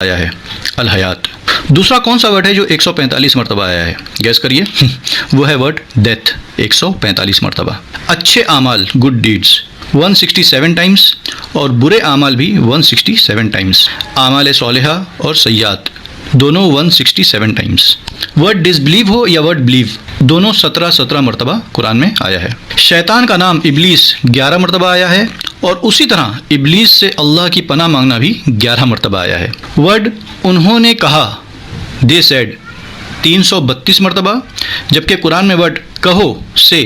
آیا ہے الحیات. دوسرا کون سا ورڈ ہے جو 145 مرتبہ آیا ہے؟ گیس کریے. وہ ہے ورڈ ڈیتھ 145 مرتبہ. اچھے اعمال گڈ ڈیڈز 167 ٹائمز اور برے اعمال بھی 167 ٹائمز. اعمال صالحہ اور سیئات دونوں 167 ٹائمز. ورڈ ڈس بلیو ہو یا ورڈ بلیو دونوں 17 مرتبہ قرآن میں آیا ہے. شیطان کا نام ابلیس 11 مرتبہ آیا ہے اور اسی طرح ابلیس سے اللہ کی پناہ مانگنا بھی 11 مرتبہ آیا ہے. ورڈ انہوں نے کہا دے سیڈ 332 مرتبہ، جبکہ قرآن میں ورڈ کہو سے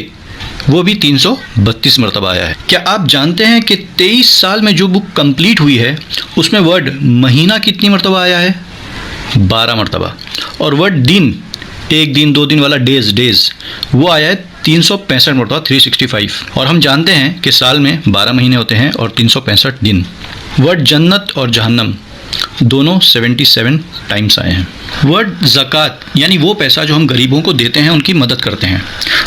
وہ بھی 332 مرتبہ آیا ہے. کیا آپ جانتے ہیں کہ 23 سال میں جو بک کمپلیٹ ہوئی ہے اس میں ورڈ مہینہ کتنی مرتبہ آیا ہے؟ 12 مرتبہ. اور ورڈ دن ایک دن دو دن والا ڈیز وہ آیا ہے 365 مرتبہ 365. اور ہم جانتے ہیں کہ سال میں 12 مہینے ہوتے ہیں اور 365 دن. ورڈ جنت اور جہنم دونوں 77 ٹائمز آئے ہیں. ورڈ زکوٰۃ یعنی وہ پیسہ جو ہم غریبوں کو دیتے ہیں ان کی مدد کرتے ہیں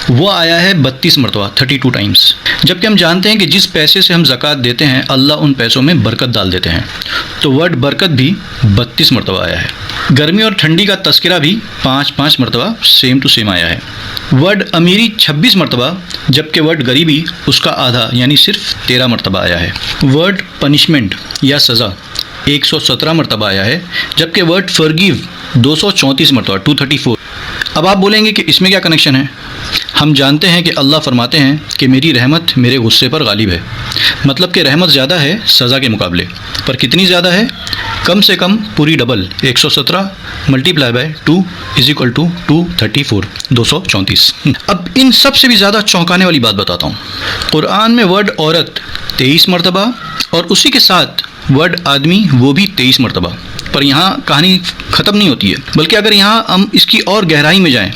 وہ آیا ہے 32 مرتبہ 32 ٹائمز. جبکہ ہم جانتے ہیں کہ جس پیسے سے ہم زکوٰۃ دیتے ہیں اللہ ان پیسوں میں برکت ڈال دیتے ہیں. تو ورڈ برکت بھی 32 مرتبہ آیا ہے. گرمی اور ٹھنڈی کا تذکرہ بھی 5 مرتبہ سیم ٹو سیم آیا ہے. ورڈ امیری 26 مرتبہ جبکہ ورڈ غریبی اس کا آدھا یعنی صرف 13 مرتبہ آیا ہے. ورڈ پنشمنٹ یا سزا 117 مرتبہ آیا ہے جبکہ ورڈ فرگیو 234 مرتبہ 234. اب آپ بولیں گے کہ اس میں کیا کنیکشن ہے؟ ہم جانتے ہیں کہ اللہ فرماتے ہیں کہ میری رحمت میرے غصے پر غالب ہے. مطلب کہ رحمت زیادہ ہے سزا کے مقابلے پر. کتنی زیادہ ہے؟ کم سے کم پوری double 117 multiply by 2 is equal to 234 234. اب ان سب سے بھی زیادہ چونکانے والی بات بتاتا ہوں. قرآن میں ورڈ عورت 23 مرتبہ اور اسی کے ساتھ ورڈ آدمی وہ بھی 23 مرتبہ. پر یہاں کہانی ختم نہیں ہوتی ہے بلکہ اگر یہاں ہم اس کی اور گہرائی میں جائیں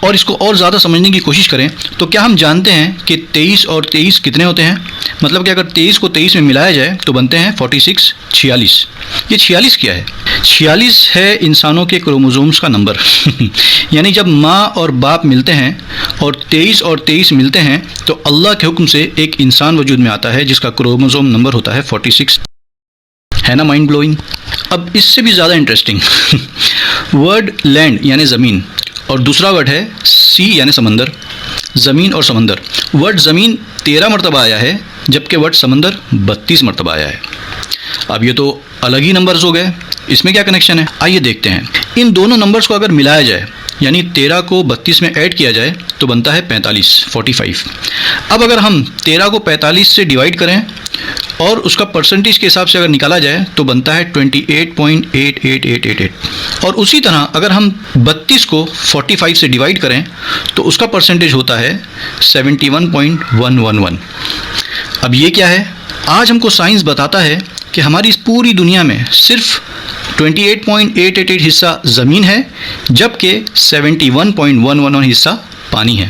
اور اس کو اور زیادہ سمجھنے کی کوشش کریں تو کیا ہم جانتے ہیں کہ 23 اور 23 کتنے ہوتے ہیں؟ مطلب کہ اگر 23 کو 23 میں ملایا جائے تو بنتے ہیں 46 46. یہ 46 کیا ہے؟ 46 ہے انسانوں کے کروموزومز کا نمبر. یعنی جب ماں اور باپ ملتے ہیں اور 23 اور 23 ملتے ہیں تو اللہ کے حکم سے ایک انسان وجود میں آتا ہے جس کا کروموزوم نمبر ہوتا ہے 46. ہے نا مائنڈ بلوئنگ؟ اب اس سے بھی زیادہ انٹرسٹنگ ورڈ لینڈ یعنی زمین اور دوسرا ورڈ ہے سی یعنی سمندر. زمین اور سمندر. ورڈ زمین 13 مرتبہ آیا ہے جبکہ ورڈ سمندر 32 مرتبہ آیا ہے. اب یہ تو الگ ہی نمبرز ہو گئے. اس میں کیا کنیکشن ہے؟ آئیے دیکھتے ہیں. ان دونوں نمبرز کو اگر ملایا جائے یعنی 13 کو 32 میں ایڈ کیا جائے تو بنتا ہے 45. اب اگر ہم 13 کو 45 سے ڈیوائڈ کریں اور اس کا پرسنٹیج کے حساب سے اگر نکالا جائے تو بنتا ہے 28.8888. اور اسی طرح اگر ہم 32 کو 45 سے ڈیوائڈ کریں تو اس کا پرسنٹیج ہوتا ہے 71.111. اب یہ کیا ہے؟ آج ہم کو سائنس بتاتا ہے کہ ہماری اس پوری دنیا میں صرف 28.888 حصہ زمین ہے جبکہ 71.111 حصہ پانی ہے.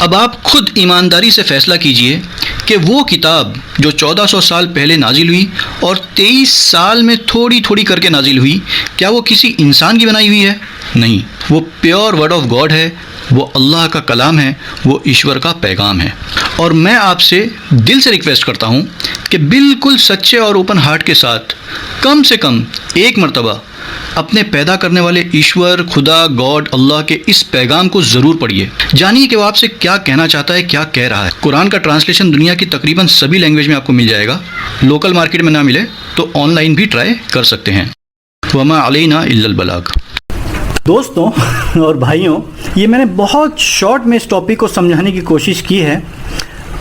اب آپ خود ایمانداری سے فیصلہ کیجئے کہ وہ کتاب جو 1400 سال پہلے نازل ہوئی اور 23 سال میں تھوڑی تھوڑی کر کے نازل ہوئی کیا وہ کسی انسان کی بنائی ہوئی ہے؟ نہیں، وہ پیور ورڈ آف گاڈ ہے. وہ اللہ کا کلام ہے، وہ ایشور کا پیغام ہے. اور میں آپ سے دل سے ریکویسٹ کرتا ہوں کہ بالکل سچے اور اوپن ہارٹ کے ساتھ کم سے کم ایک مرتبہ اپنے پیدا کرنے والے ایشور خدا گاڈ اللہ کے اس پیغام کو ضرور پڑھیے. جانیے کہ وہ آپ سے کیا کہنا چاہتا ہے، کیا کہہ رہا ہے. قرآن کا ٹرانسلیشن دنیا کی تقریباً سبھی لینگویج میں آپ کو مل جائے گا. لوکل مارکیٹ میں نہ ملے تو آن لائن بھی ٹرائی کر سکتے ہیں. وما علینا الا البلاغ. دوستوں اور بھائیوں، یہ میں نے بہت شارٹ میں اس ٹاپک کو سمجھانے کی کوشش کی ہے.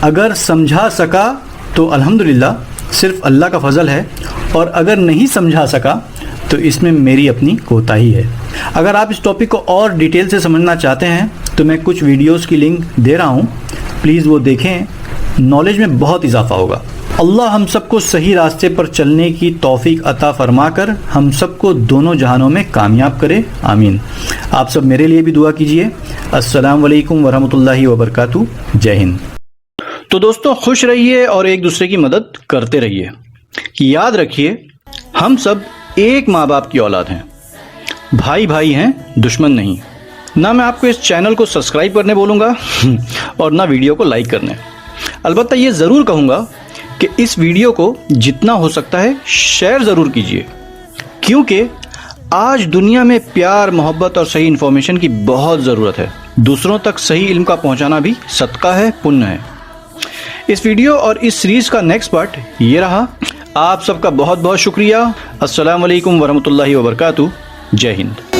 اگر سمجھا سکا تو الحمدللہ صرف اللہ کا فضل ہے، اور اگر نہیں سمجھا سکا تو اس میں میری اپنی کوتاہی ہے. اگر آپ اس ٹاپک کو اور ڈیٹیل سے سمجھنا چاہتے ہیں تو میں کچھ ویڈیوز کی لنک دے رہا ہوں، پلیز وہ دیکھیں. نالج میں بہت اضافہ ہوگا. اللہ ہم سب کو صحیح راستے پر چلنے کی توفیق عطا فرما کر ہم سب کو دونوں جہانوں میں کامیاب کرے. آمین. آپ سب میرے لیے بھی دعا کیجئے. السلام علیکم ورحمۃ اللہ وبرکاتہ. جے ہند. تو دوستوں خوش رہیے اور ایک دوسرے کی مدد کرتے رہیے. یاد رکھیے ہم سب ایک ماں باپ کی اولاد ہیں. بھائی بھائی ہیں، دشمن نہیں. نہ میں آپ کو اس چینل کو سبسکرائب کرنے بولوں گا اور نہ ویڈیو کو لائک کرنے. البتہ یہ ضرور کہوں گا کہ اس ویڈیو کو جتنا ہو سکتا ہے شیئر ضرور کیجیے. کیونکہ آج دنیا میں پیار، محبت اور صحیح انفارمیشن کی بہت ضرورت ہے. دوسروں تک صحیح علم کا پہنچانا بھی صدقہ ہے، پن ہے. اس ویڈیو اور اس سیریز کا نیکسٹ پارٹ یہ رہا. آپ سب کا بہت بہت شکریہ. السلام علیکم ورحمۃ اللہ وبرکاتہ. جے ہند.